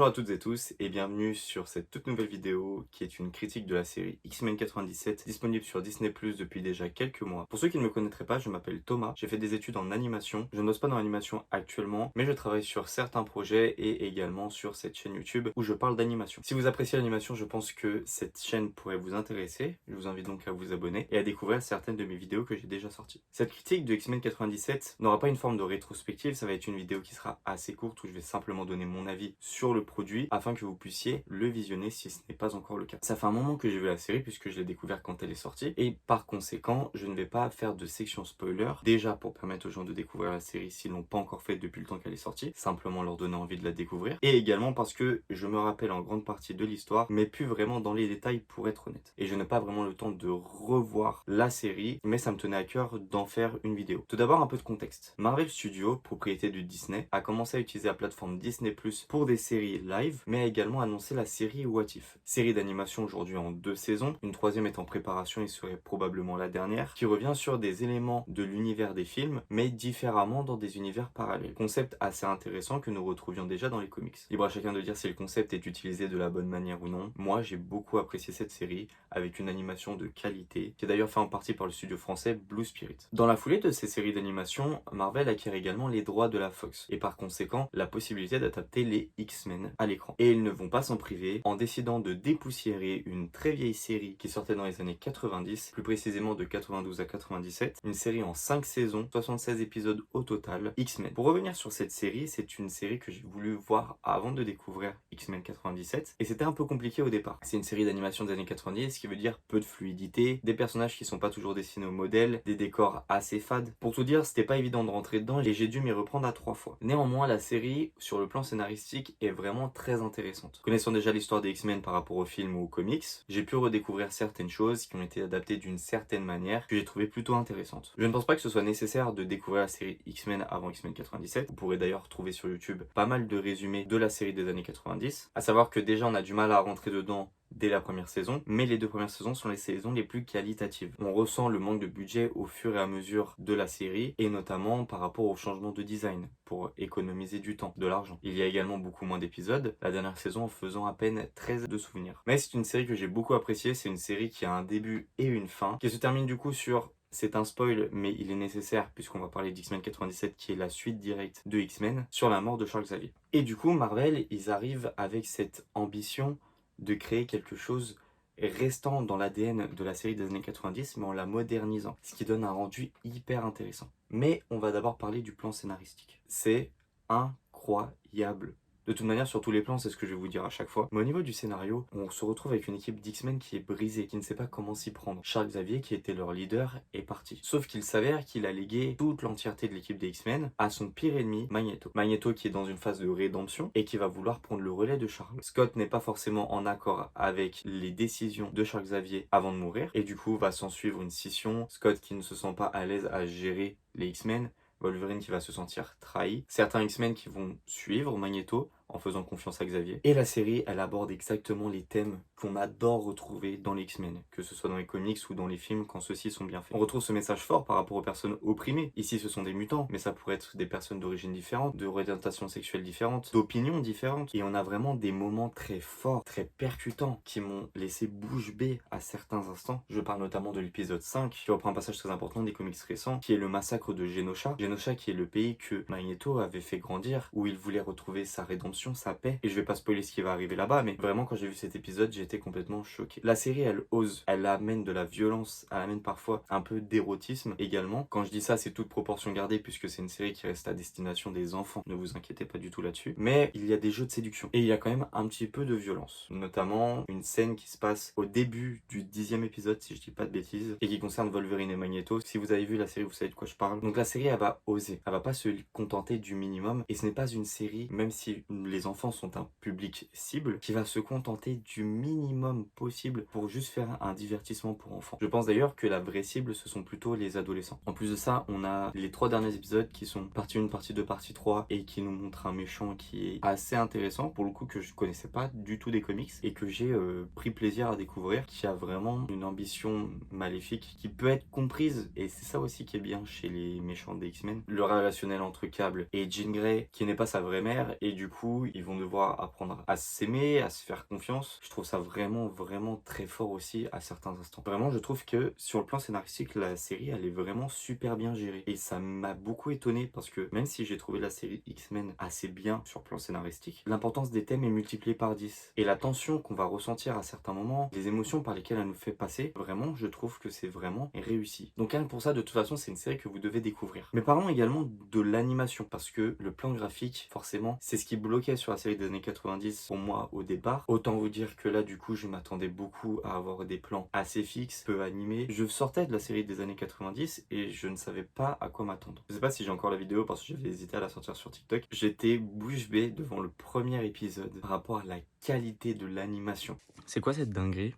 Bonjour à toutes et tous et bienvenue sur cette toute nouvelle vidéo qui est une critique de la série X-Men 97 disponible sur Disney+ depuis déjà quelques mois. Pour ceux qui ne me connaîtraient pas, je m'appelle Thomas, j'ai fait des études en animation, je n'ose pas dans l'animation actuellement, mais je travaille sur certains projets et également sur cette chaîne YouTube où je parle d'animation. Si vous appréciez l'animation, je pense que cette chaîne pourrait vous intéresser, je vous invite donc à vous abonner et à découvrir certaines de mes vidéos que j'ai déjà sorties. Cette critique de X-Men 97 n'aura pas une forme de rétrospective, ça va être une vidéo qui sera assez courte où je vais simplement donner mon avis sur le produit afin que vous puissiez le visionner si ce n'est pas encore le cas. Ça fait un moment que j'ai vu la série puisque je l'ai découvert quand elle est sortie et par conséquent je ne vais pas faire de section spoiler, déjà pour permettre aux gens de découvrir la série s'ils l'ont pas encore fait depuis le temps qu'elle est sortie, simplement leur donner envie de la découvrir, et également parce que je me rappelle en grande partie de l'histoire mais plus vraiment dans les détails pour être honnête, et je n'ai pas vraiment le temps de revoir la série, mais ça me tenait à cœur d'en faire une vidéo. Tout d'abord un peu de contexte. Marvel Studios, propriété de Disney, a commencé à utiliser la plateforme Disney+ pour des séries live, mais a également annoncé la série What If, série d'animation aujourd'hui en 2 saisons, une troisième est en préparation et serait probablement la dernière, qui revient sur des éléments de l'univers des films, mais différemment dans des univers parallèles. Concept assez intéressant que nous retrouvions déjà dans les comics. Libre à chacun de dire si le concept est utilisé de la bonne manière ou non. Moi, j'ai beaucoup apprécié cette série, avec une animation de qualité, qui est d'ailleurs fait en partie par le studio français Blue Spirit. Dans la foulée de ces séries d'animation, Marvel acquiert également les droits de la Fox, et par conséquent, la possibilité d'adapter les X-Men à l'écran. Et ils ne vont pas s'en priver en décidant de dépoussiérer une très vieille série qui sortait dans les années 90, plus précisément de 92 à 97, une série en 5 saisons, 76 épisodes au total, X-Men. Pour revenir sur cette série, c'est une série que j'ai voulu voir avant de découvrir X-Men 97, et c'était un peu compliqué au départ. C'est une série d'animation des années 90, ce qui veut dire peu de fluidité, des personnages qui sont pas toujours dessinés au modèle, des décors assez fades. Pour tout dire, c'était pas évident de rentrer dedans et j'ai dû m'y reprendre à 3 fois. Néanmoins, la série, sur le plan scénaristique, est vraiment très intéressante. Connaissant déjà l'histoire des X-Men par rapport au film ou aux comics, j'ai pu redécouvrir certaines choses qui ont été adaptées d'une certaine manière que j'ai trouvé plutôt intéressantes. Je ne pense pas que ce soit nécessaire de découvrir la série X-Men avant X-Men 97. Vous pourrez d'ailleurs trouver sur YouTube pas mal de résumés de la série des années 90. À savoir que déjà on a du mal à rentrer dedans dès la première saison, mais les 2 premières saisons sont les saisons les plus qualitatives. On ressent le manque de budget au fur et à mesure de la série, et notamment par rapport au changement de design, pour économiser du temps, de l'argent. Il y a également beaucoup moins d'épisodes, la dernière saison en faisant à peine 13 de souvenirs. Mais c'est une série que j'ai beaucoup appréciée, c'est une série qui a un début et une fin, qui se termine du coup sur... C'est un spoil, mais il est nécessaire puisqu'on va parler d'X-Men 97 qui est la suite directe de X-Men, sur la mort de Charles Xavier. Et du coup, Marvel, ils arrivent avec cette ambition de créer quelque chose restant dans l'ADN de la série des années 90, mais en la modernisant, ce qui donne un rendu hyper intéressant. Mais on va d'abord parler du plan scénaristique. C'est incroyable. De toute manière, sur tous les plans, c'est ce que je vais vous dire à chaque fois. Mais au niveau du scénario, on se retrouve avec une équipe d'X-Men qui est brisée, qui ne sait pas comment s'y prendre. Charles Xavier, qui était leur leader, est parti. Sauf qu'il s'avère qu'il a légué toute l'entièreté de l'équipe des X-Men à son pire ennemi, Magneto. Magneto qui est dans une phase de rédemption et qui va vouloir prendre le relais de Charles. Scott n'est pas forcément en accord avec les décisions de Charles Xavier avant de mourir, et du coup va s'en suivre une scission. Scott qui ne se sent pas à l'aise à gérer les X-Men, Wolverine qui va se sentir trahi, certains X-Men qui vont suivre Magneto en faisant confiance à Xavier. Et la série, elle aborde exactement les thèmes qu'on adore retrouver dans les X-Men, que ce soit dans les comics ou dans les films quand ceux-ci sont bien faits. On retrouve ce message fort par rapport aux personnes opprimées. Ici, ce sont des mutants, mais ça pourrait être des personnes d'origine différente, de orientation sexuelle différente, d'opinions différentes. Et on a vraiment des moments très forts, très percutants, qui m'ont laissé bouche bée à certains instants. Je parle notamment de l'épisode 5, qui reprend un passage très important des comics récents, qui est le massacre de Genosha. Genosha qui est le pays que Magneto avait fait grandir, où il voulait retrouver sa rédemption, sa paix, et je vais pas spoiler ce qui va arriver là-bas, mais vraiment quand j'ai vu cet épisode j'étais complètement choqué. La série elle ose, elle amène de la violence, elle amène parfois un peu d'érotisme également. Quand je dis ça c'est toute proportion gardée puisque c'est une série qui reste à destination des enfants, ne vous inquiétez pas du tout là-dessus, mais il y a des jeux de séduction et il y a quand même un petit peu de violence, notamment une scène qui se passe au début du 10e épisode si je dis pas de bêtises, et qui concerne Wolverine et Magneto. Si vous avez vu la série vous savez de quoi je parle. Donc la série elle va oser, elle va pas se contenter du minimum, et ce n'est pas une série, même si les enfants sont un public cible, qui va se contenter du minimum possible pour juste faire un divertissement pour enfants. Je pense d'ailleurs que la vraie cible ce sont plutôt les adolescents. En plus de ça, on a les 3 derniers épisodes qui sont partie 1, partie 2, partie 3 et qui nous montrent un méchant qui est assez intéressant pour le coup, que je connaissais pas du tout des comics et que j'ai pris plaisir à découvrir, qui a vraiment une ambition maléfique qui peut être comprise, et c'est ça aussi qui est bien chez les méchants des X-Men. Le relationnel entre Cable et Jean Grey qui n'est pas sa vraie mère, et du coup coup, ils vont devoir apprendre à s'aimer, à se faire confiance. Je trouve ça vraiment, vraiment très fort aussi à certains instants. Vraiment, je trouve que sur le plan scénaristique, la série, elle est vraiment super bien gérée. Et ça m'a beaucoup étonné parce que même si j'ai trouvé la série X-Men assez bien sur le plan scénaristique, l'importance des thèmes est multipliée par 10. Et la tension qu'on va ressentir à certains moments, les émotions par lesquelles elle nous fait passer, vraiment, je trouve que c'est vraiment réussi. Donc rien que pour ça, de toute façon, c'est une série que vous devez découvrir. Mais parlons également de l'animation, parce que le plan graphique, forcément, c'est ce qui bloquait sur la série des années 90 pour moi au départ. Autant vous dire que là, du coup, je m'attendais beaucoup à avoir des plans assez fixes, peu animés. Je sortais de la série des années 90 et je ne savais pas à quoi m'attendre. Je sais pas si j'ai encore la vidéo parce que j'avais hésité à la sortir sur TikTok. J'étais bouche bée devant le premier épisode par rapport à la qualité de l'animation. C'est quoi cette dinguerie?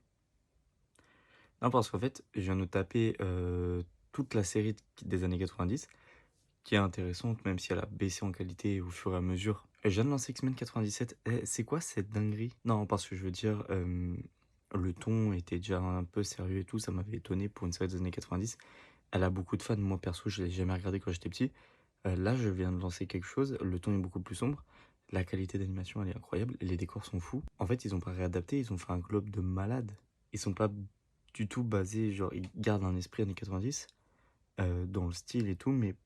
Non, parce qu'en fait, je viens de taper toute la série des années 90, qui est intéressante, même si elle a baissé en qualité au fur et à mesure. Je viens de lancer X-Men 97. C'est quoi cette dinguerie? Non, parce que je veux dire, le ton était déjà un peu sérieux et tout, ça m'avait étonné pour une série des années 90. Elle a beaucoup de fans, moi perso, je l'ai jamais regardé quand j'étais petit. Là, je viens de lancer quelque chose, le ton est beaucoup plus sombre. La qualité d'animation, elle est incroyable, les décors sont fous. En fait, ils ont pas réadapté, ils ont fait un globe de malade. Ils sont pas du tout basés, genre, ils gardent un esprit années 90, dans le style et tout, mais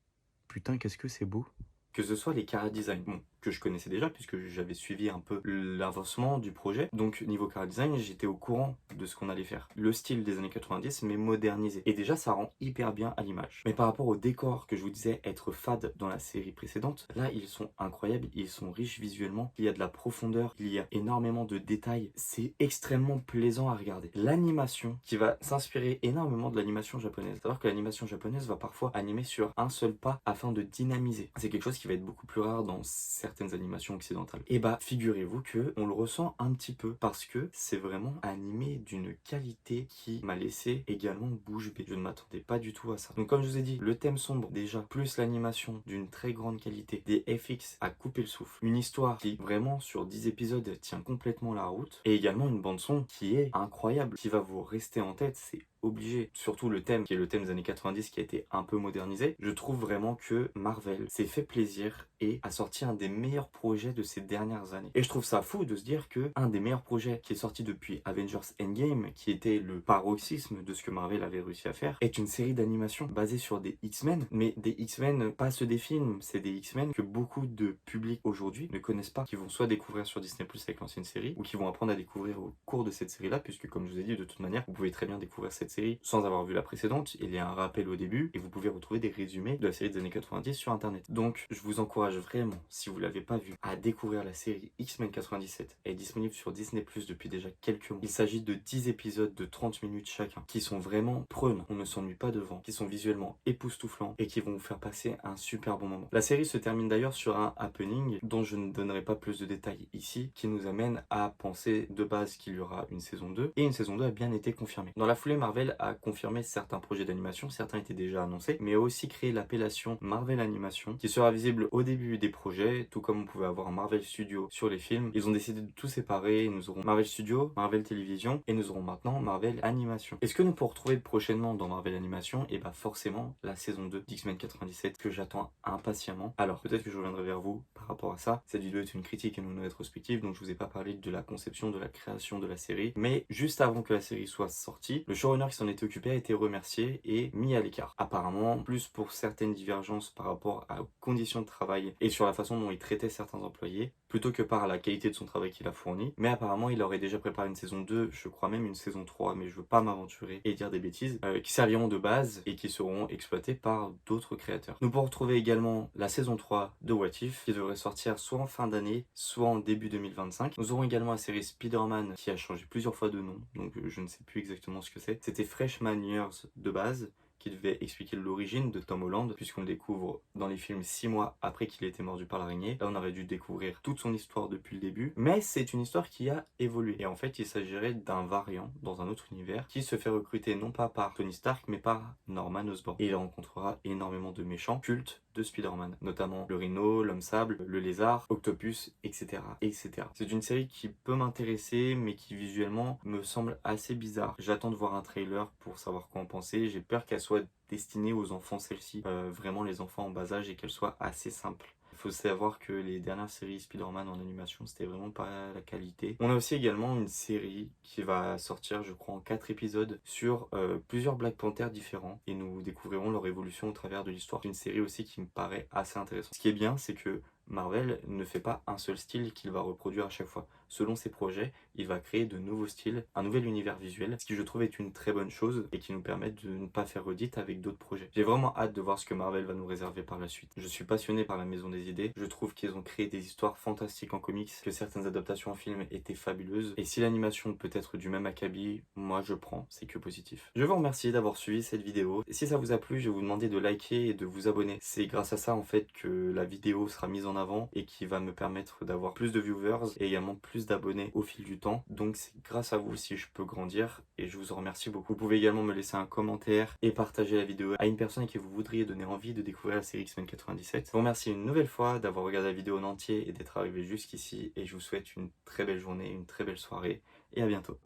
putain, qu'est-ce que c'est beau. Que ce soit les chara design, bon, que je connaissais déjà puisque j'avais suivi un peu l'avancement du projet. Donc niveau chara design, j'étais au courant de ce qu'on allait faire. Le style des années 90 mais modernisé. Et déjà ça rend hyper bien à l'image. Mais par rapport aux décors que je vous disais être fades dans la série précédente, là ils sont incroyables, ils sont riches visuellement, il y a de la profondeur, il y a énormément de détails. C'est extrêmement plaisant à regarder. L'animation qui va s'inspirer énormément de l'animation japonaise. Savoir que l'animation japonaise va parfois animer sur un seul pas afin de dynamiser. C'est quelque chose qui va être beaucoup plus rare dans certaines animations occidentales. Et bah figurez-vous que on le ressent un petit peu parce que c'est vraiment animé d'une qualité qui m'a laissé également bouche bée. Je ne m'attendais pas du tout à ça. Donc comme je vous ai dit, le thème sombre déjà, plus l'animation d'une très grande qualité, des FX à couper le souffle, une histoire qui vraiment sur 10 épisodes tient complètement la route et également une bande son qui est incroyable, qui va vous rester en tête, c'est obligé. Surtout le thème qui est le thème des années 90 qui a été un peu modernisé. Je trouve vraiment que Marvel s'est fait plaisir et a sorti un des meilleurs projets de ces dernières années. Et je trouve ça fou de se dire que un des meilleurs projets qui est sorti depuis Avengers Endgame, qui était le paroxysme de ce que Marvel avait réussi à faire, est une série d'animation basée sur des X-Men, mais des X-Men pas ceux des films, c'est des X-Men que beaucoup de publics aujourd'hui ne connaissent pas, qui vont soit découvrir sur Disney Plus avec l'ancienne série, ou qui vont apprendre à découvrir au cours de cette série-là, puisque comme je vous ai dit, de toute manière, vous pouvez très bien découvrir cette série sans avoir vu la précédente. Il y a un rappel au début et vous pouvez retrouver des résumés de la série des années 90 sur internet. Donc je vous encourage vraiment, si vous l'avez pas vu, à découvrir la série X-Men 97. Elle est disponible sur Disney Plus depuis déjà quelques mois. Il s'agit de 10 épisodes de 30 minutes chacun qui sont vraiment prenants, on ne s'ennuie pas devant, qui sont visuellement époustouflants et qui vont vous faire passer un super bon moment. La série se termine d'ailleurs sur un happening dont je ne donnerai pas plus de détails ici, qui nous amène à penser de base qu'il y aura une saison 2 et une saison 2 a bien été confirmée. Dans la foulée, Marvel a confirmé certains projets d'animation, certains étaient déjà annoncés, mais a aussi créé l'appellation Marvel Animation qui sera visible au début des projets, tout comme on pouvait avoir un Marvel Studio sur les films. Ils ont décidé de tout séparer, nous aurons Marvel Studio, Marvel Télévision et nous aurons maintenant Marvel Animation. Et ce que nous pourrons retrouver prochainement dans Marvel Animation, et bah forcément la saison 2 d'X-Men 97 que j'attends impatiemment. Alors peut-être que je reviendrai vers vous par rapport à ça. Cette vidéo est une critique et non une rétrospective, donc je vous ai pas parlé de la conception, de la création de la série, mais juste avant que la série soit sortie, le showrunner qui s'en était occupé a été remercié et mis à l'écart. Apparemment, plus pour certaines divergences par rapport aux conditions de travail et sur la façon dont il traitait certains employés, plutôt que par la qualité de son travail qu'il a fourni. Mais apparemment, il aurait déjà préparé une saison 2, je crois même une saison 3, mais je veux pas m'aventurer et dire des bêtises, qui serviront de base et qui seront exploitées par d'autres créateurs. Nous pourrons retrouver également la saison 3 de What If, qui devrait sortir soit en fin d'année, soit en début 2025. Nous aurons également la série Spider-Man, qui a changé plusieurs fois de nom, donc je ne sais plus exactement ce que c'est. C'était Freshman Years de base, qui devait expliquer l'origine de Tom Holland, puisqu'on le découvre dans les films 6 mois après qu'il ait été mordu par l'araignée. Là, on aurait dû découvrir toute son histoire depuis le début, mais c'est une histoire qui a évolué. Et en fait, il s'agirait d'un variant dans un autre univers qui se fait recruter non pas par Tony Stark, mais par Norman Osborn. Et il rencontrera énormément de méchants cultes de Spider-Man, notamment le Rhino, l'Homme Sable, le Lézard, Octopus, etc. etc. C'est une série qui peut m'intéresser, mais qui visuellement me semble assez bizarre. J'attends de voir un trailer pour savoir quoi en penser. J'ai peur qu'elle soit destinée aux enfants celle-ci, vraiment les enfants en bas âge, et qu'elle soit assez simple. Faut savoir que les dernières séries Spider-Man en animation, c'était vraiment pas la qualité. On a aussi également une série qui va sortir, je crois, en 4 épisodes sur plusieurs Black Panthers différents et nous découvrirons leur évolution au travers de l'histoire. Une série aussi qui me paraît assez intéressante. Ce qui est bien, c'est que Marvel ne fait pas un seul style qu'il va reproduire à chaque fois. Selon ses projets, il va créer de nouveaux styles, un nouvel univers visuel, ce qui je trouve est une très bonne chose et qui nous permet de ne pas faire redite avec d'autres projets. J'ai vraiment hâte de voir ce que Marvel va nous réserver par la suite. Je suis passionné par la Maison des Idées, je trouve qu'ils ont créé des histoires fantastiques en comics, que certaines adaptations en film étaient fabuleuses, et si l'animation peut être du même acabit, moi je prends, c'est que positif. Je vous remercie d'avoir suivi cette vidéo, et si ça vous a plu, je vais vous demander de liker et de vous abonner. C'est grâce à ça en fait que la vidéo sera mise en avant et qui va me permettre d'avoir plus de viewers et également plus d'abonnés au fil du temps. Donc c'est grâce à vous si je peux grandir et je vous en remercie beaucoup. Vous pouvez également me laisser un commentaire et partager la vidéo à une personne à qui vous voudriez donner envie de découvrir la série X-Men 97. Je vous remercie une nouvelle fois d'avoir regardé la vidéo en entier et d'être arrivé jusqu'ici et je vous souhaite une très belle journée, une très belle soirée et à bientôt.